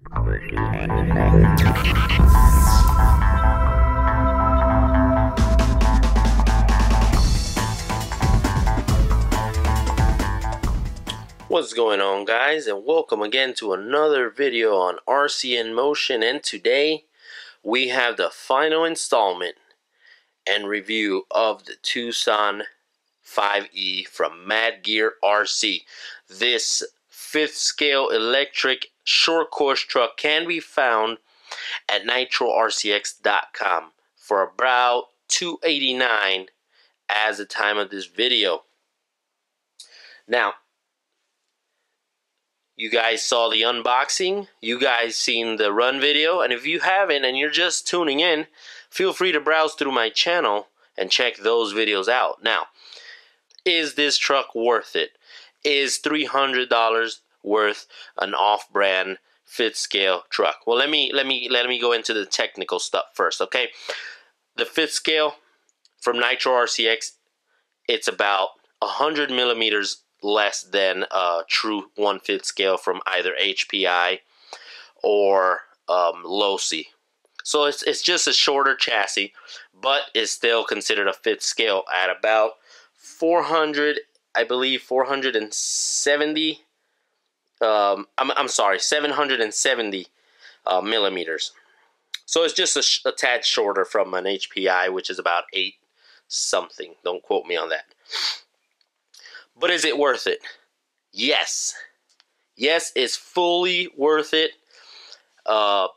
What's going on, guys, and welcome again to another video on RC in Motion. And today we have the final installment and review of the Tucson 5E from MADGEAR RC. This 5th scale electric short course truck can be found at nitrorcx.com for about $289 as the time of this video. Now, you guys saw the unboxing, you guys seen the run video, and if you haven't and you're just tuning in, feel free to browse through my channel and check those videos out. Now, is this truck worth it? Is $300 worth an off-brand 5th scale truck? Well, let me go into the technical stuff first, okay? The 5th scale from Nitro RCX, it's about 100 millimeters less than a true 1/5 scale from either HPI or LOSI. So it's just a shorter chassis, but it's still considered a 5th scale at about 400, I believe 470. I'm sorry, 770 millimeters. So it's just a tad shorter from an HPI, which is about 8 something. Don't quote me on that. But is it worth it? Yes. Yes, it's fully worth it. For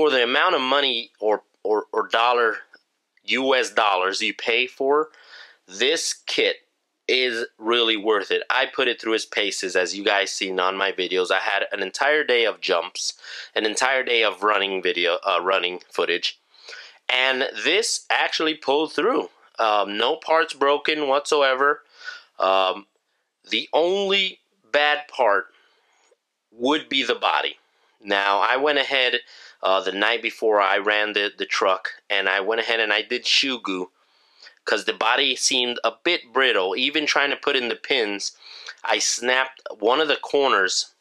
the amount of money or US dollars you pay for, this kit is really worth it. I put it through its paces, as you guys seen on my videos. I had an entire day of jumps, an entire day of running footage, and this actually pulled through. No parts broken whatsoever. The only bad part would be the body. Now, I went ahead the night before I ran the truck, and I went ahead and I did shoe goo because the body seemed a bit brittle. Even trying to put in the pins, I snapped one of the corners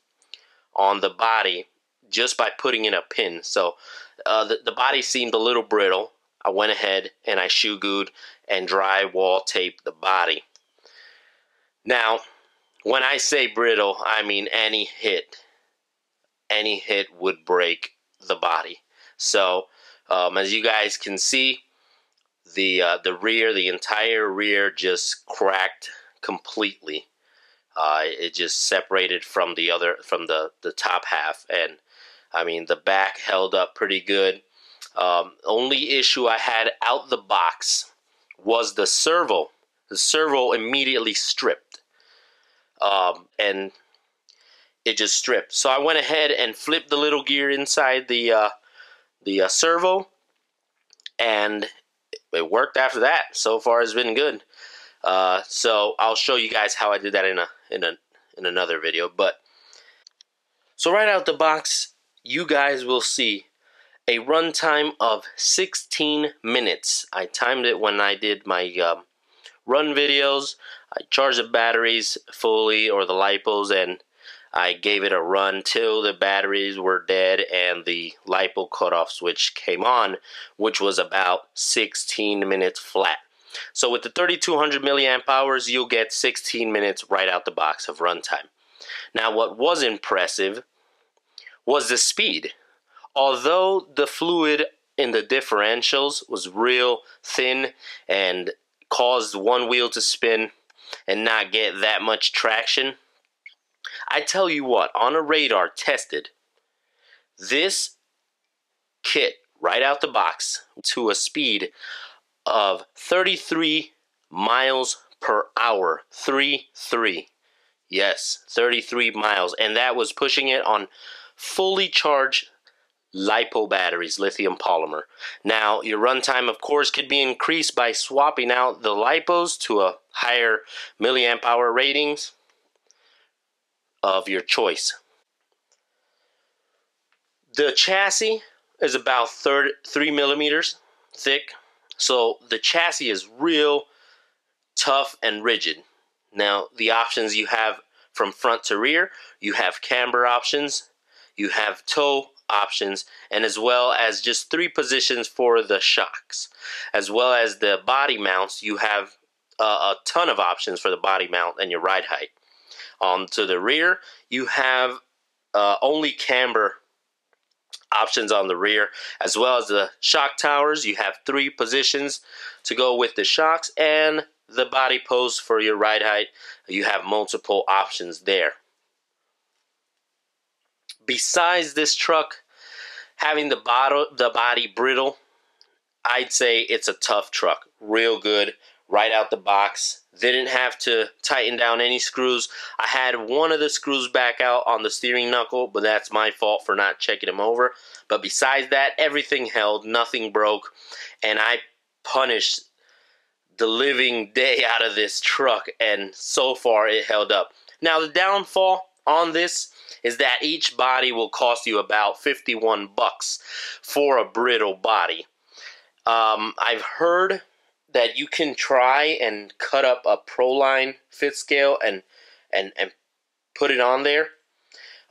on the body just by putting in a pin. So the body seemed a little brittle. I went ahead and I shoe gooed and drywall taped the body. Now, when I say brittle, I mean any hit would break the body. So, as you guys can see, the rear, the entire rear just cracked completely. It just separated from the top half, and I mean the back held up pretty good. Only issue I had out the box was the servo. The servo immediately stripped. And it just stripped. So I went ahead and flipped the little gear inside the servo, and it worked after that. So far, it's been good. So I'll show you guys how I did that in another video. But so right out the box, you guys will see a runtime of 16 minutes. I timed it when I did my run videos. I charged the batteries fully, or the lipos, and I gave it a run till the batteries were dead and the lipo cutoff switch came on, which was about 16 minutes flat. So with the 3200 milliamp hours, you'll get 16 minutes right out the box of runtime. Now, what was impressive was the speed. Although the fluid in the differentials was real thin and caused one wheel to spin and not get that much traction, I tell you what, on a radar tested, this kit right out the box to a speed of 33 miles per hour. 33. Yes, 33 miles. And that was pushing it on fully charged LiPo batteries, lithium polymer. Now, your runtime, of course, could be increased by swapping out the LiPos to a higher milliamp hour ratings of your choice. The chassis is about 3 millimeters thick, so the chassis is real tough and rigid. Now, the options you have from front to rear, you have camber options, you have tow options, and as well as just 3 positions for the shocks. As well as the body mounts, you have a ton of options for the body mount and your ride height. To the rear, you have only camber options on the rear, as well as the shock towers. You have 3 positions to go with the shocks, and the body post for your ride height. You have multiple options there. Besides this truck having the body brittle, I'd say it's a tough truck. Real good right out the box. Didn't have to tighten down any screws. I had one of the screws back out on the steering knuckle, but that's my fault for not checking them over. But besides that, everything held, nothing broke, and I punished the living day out of this truck, and so far it held up. Now the downfall on this is that each body will cost you about 51 bucks for a brittle body. I've heard that you can try and cut up a Proline fit scale and put it on there.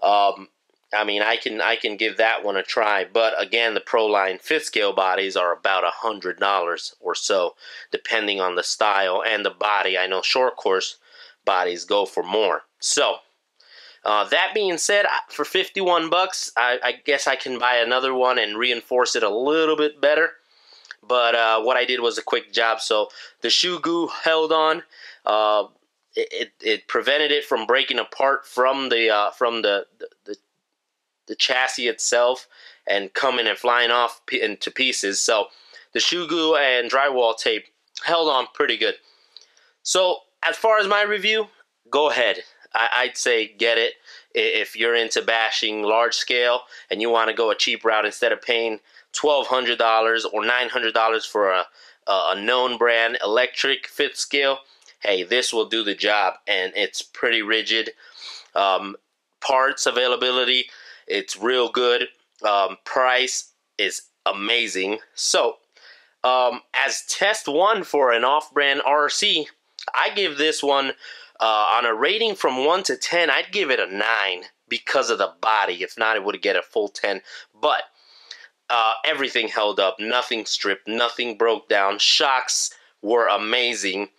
I mean, I can give that one a try, but again, the Proline fit scale bodies are about $100 or so, depending on the style and the body. I know short course bodies go for more. So that being said, for 51 bucks, I guess I can buy another one and reinforce it a little bit better. But what I did was a quick job. So the shoe goo held on. It prevented it from breaking apart from the chassis itself and coming and flying off into pieces. So the shoe glue and drywall tape held on pretty good. So as far as my review, go ahead. I'd say get it if you're into bashing large scale and you want to go a cheap route instead of paying $1,200 or $900 for a known brand electric fit scale. Hey, this will do the job, and it's pretty rigid. Parts availability, it's real good. Price is amazing. So, as test 1 for an off-brand RC, I give this one on a rating from 1 to 10. I'd give it a 9 because of the body. If not, it would get a full 10. But everything held up. Nothing stripped. Nothing broke down. Shocks were amazing.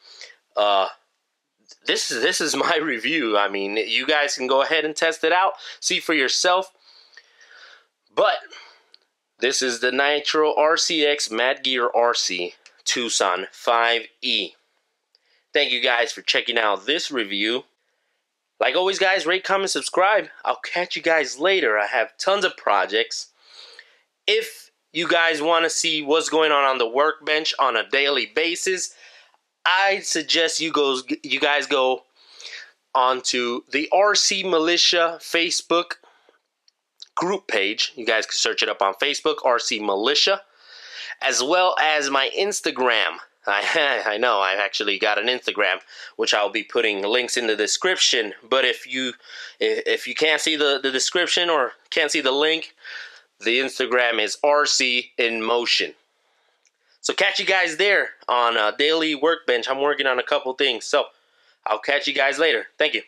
This is my review. I mean, you guys can go ahead and test it out, see for yourself. But this is the Nitro RCX MADGEAR RC Tucson 5E. Thank you guys for checking out this review. Like always, guys, rate, comment, subscribe. I'll catch you guys later. I have tons of projects. If you guys want to see what's going on the workbench on a daily basis, I suggest you guys go onto the RC Militia Facebook group page. You guys can search it up on Facebook, RC Militia, as well as my Instagram. I know I've actually got an Instagram, which I'll be putting links in the description. But if you can't see the description or can't see the link, the Instagram is RC in Motion. So catch you guys there on a daily workbench. I'm working on a couple things. So I'll catch you guys later. Thank you.